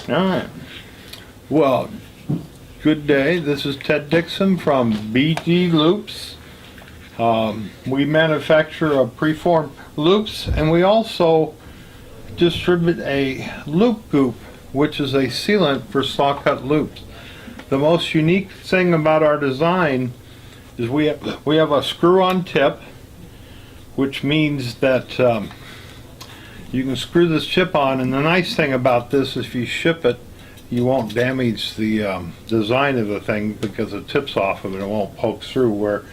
All right. Well, good day. This is Ted Dixon from BG Loops. We manufacture preformed loops, and we also distribute a loop Goop, which is a sealant for saw cut loops. The most unique thing about our design is we have a screw-on tip, which means that you can screw this chip on, and the nice thing about this is if you ship it, you won't damage the design of the thing because the tip's off of it. It won't poke through, where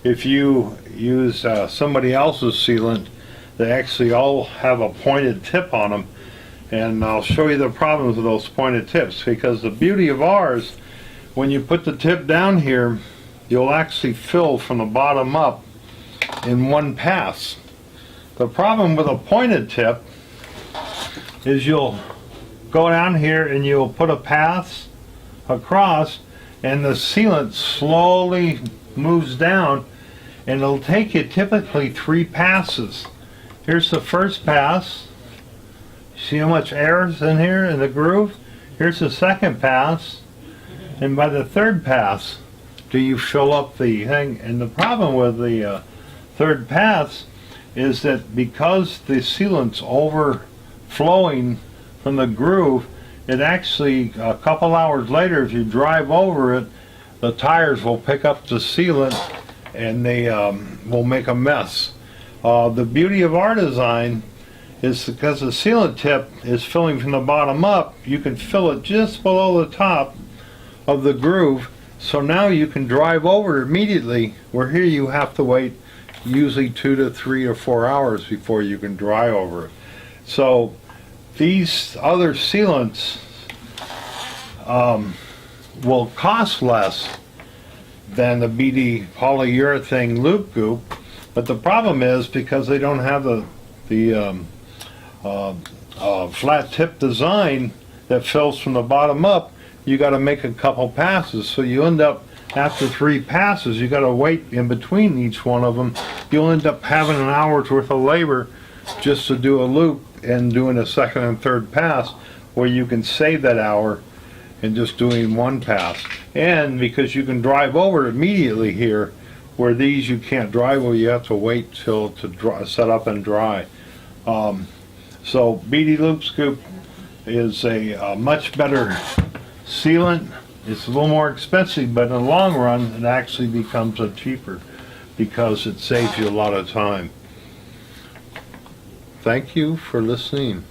if you use somebody else's sealant, they actually all have a pointed tip on them, and I'll show you the problems with those pointed tips, because the beauty of ours, when you put the tip down here, you'll actually fill from the bottom up in one pass. The problem with a pointed tip is you'll go down here and you'll put a pass across, and the sealant slowly moves down, and it'll take you typically 3 passes. Here's the first pass. See how much air is in here in the groove? Here's the second pass, and by the third pass do you fill up the thing. And the problem with the third pass is that because the sealant's overflowing from the groove, it actually, a couple hours later, if you drive over it, the tires will pick up the sealant and they will make a mess. The beauty of our design is because the sealant tip is filling from the bottom up, you can fill it just below the top of the groove, so now you can drive over it immediately, where here you have to wait usually 2 to 3 or 4 hours before you can dry over it. So these other sealants will cost less than the BD polyurethane loop Goop, but the problem is because they don't have the flat tip design that fills from the bottom up, you got to make a couple passes, so you end up, after 3 passes, you got to wait in between each one of them. You'll end up having an hour's worth of labor just to do a loop and doing a second and third pass, where you can save that hour and just doing 1 pass. And because you can drive over immediately here, where these you can't drive over, you have to wait till to dry, set up and dry. So BD Loop Goop is a much better sealant. It's a little more expensive, but in the long run it actually becomes cheaper because it saves you a lot of time. Thank you for listening.